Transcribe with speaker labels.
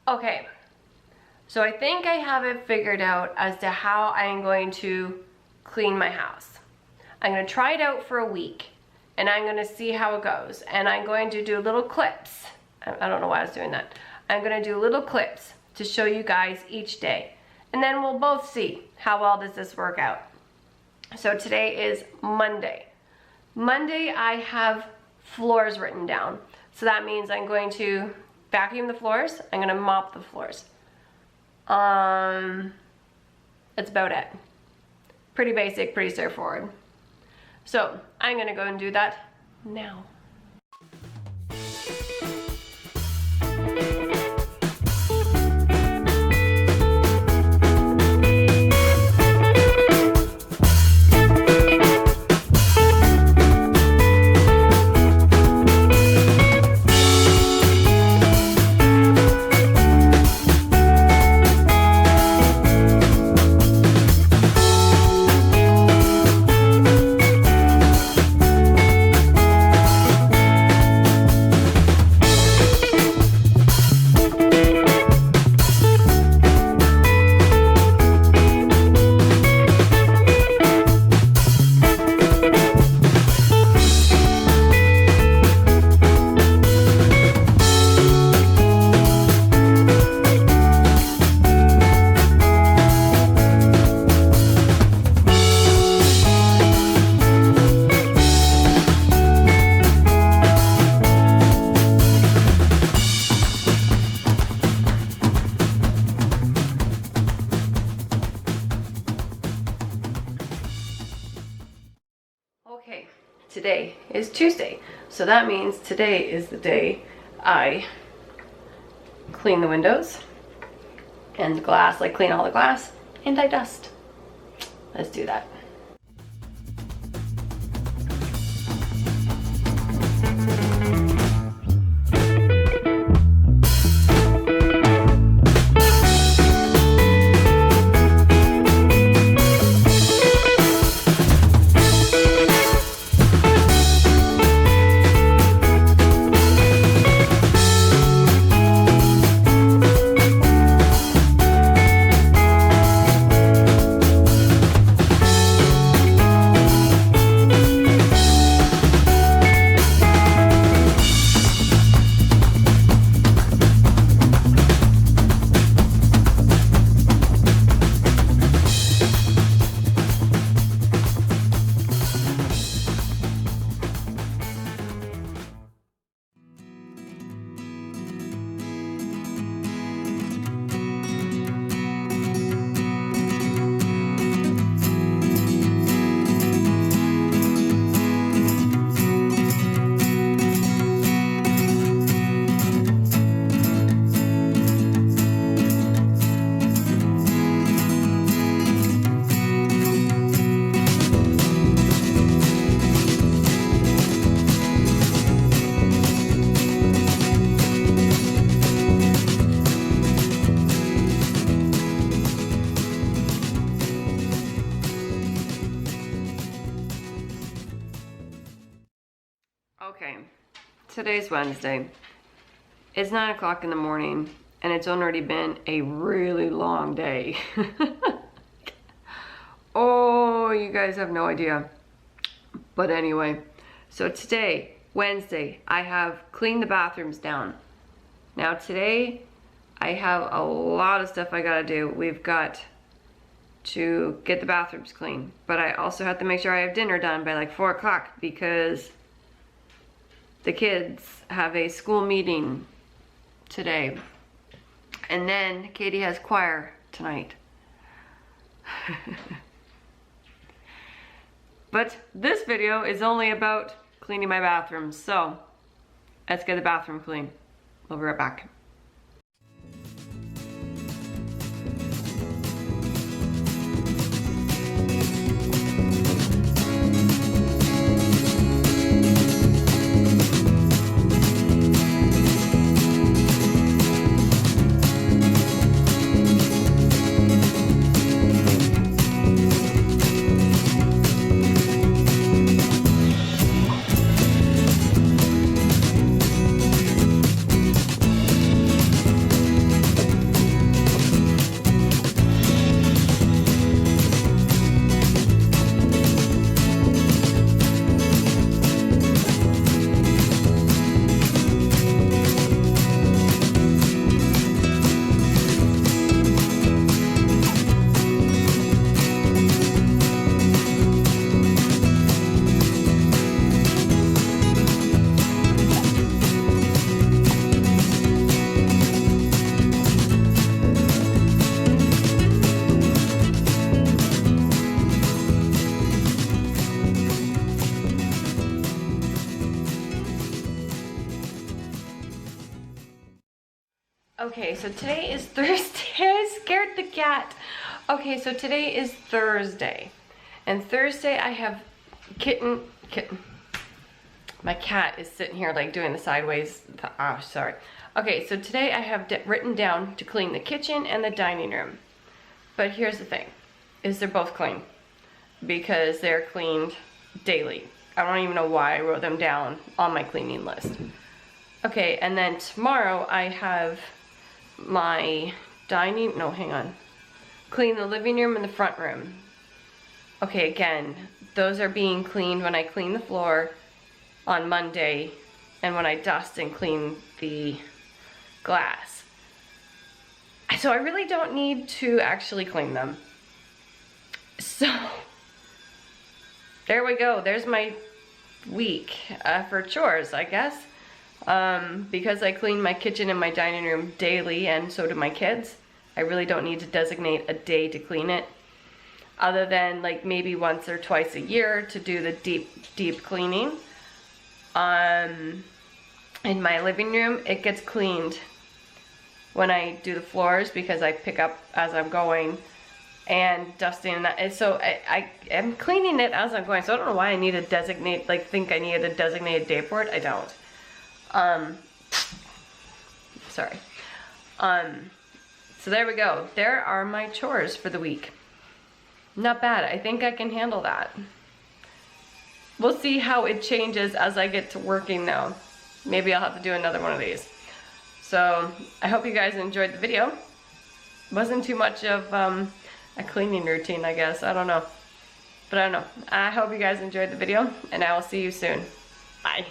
Speaker 1: Okay, so I think I have it figured out as to how I am going to clean my house. I'm going to try it out for a week and I'm going to see how it goes. And I'm going to do little clips. I don't know why I was doing that. I'm going to do little clips to show you guys each day. And then we'll both see how well does this work out. So today is Monday. Monday I have floors written down. So that means I'm going to vacuum the floors. I'm going to mop the floors. That's about it. Pretty basic, pretty straightforward. So I'm going to go and do that now. Okay, today is Tuesday, so that means today is the day I clean the windows and the glass, like clean all the glass, and I dust. Let's do that. Okay, today's Wednesday. It's 9 o'clock in the morning and it's already been a really long day. Oh, you guys have no idea. But anyway, so today, Wednesday, I have cleaned the bathrooms down. Now today, I have a lot of stuff I gotta do. We've got to get the bathrooms clean, but I also have to make sure I have dinner done by like 4 o'clock because the kids have a school meeting today. And then Katie has choir tonight. But this video is only about cleaning my bathroom, so let's get the bathroom clean. We'll be right back. Okay, so today is Thursday. I scared the cat. Okay, so today is Thursday. And Thursday I have kitten. My cat is sitting here like doing the sideways. Oh, sorry. Okay, so today I have written down to clean the kitchen and the dining room. But here's the thing, is they're both clean. Because they're cleaned daily. I don't even know why I wrote them down on my cleaning list. Okay, and then tomorrow I have my clean the living room and the front room. Okay, again, those are being cleaned when I clean the floor on Monday and when I dust and clean the glass. So I really don't need to actually clean them. So there we go. There's my week for chores, I guess. Because I clean my kitchen and my dining room daily, and so do my kids, I really don't need to designate a day to clean it, other than like maybe once or twice a year to do the deep cleaning. In my living room, it gets cleaned when I do the floors because I pick up as I'm going, and dusting and that. And so I am cleaning it as I'm going. So I don't know why I need to designate, like think I needed a designated day for it. I don't. Sorry. So there we go. There are my chores for the week. Not bad. I think I can handle that. We'll see how it changes as I get to working though. Maybe I'll have to do another one of these. So I hope you guys enjoyed the video. Wasn't too much of a cleaning routine, I guess. I don't know. But I don't know. I hope you guys enjoyed the video, and I will see you soon. Bye.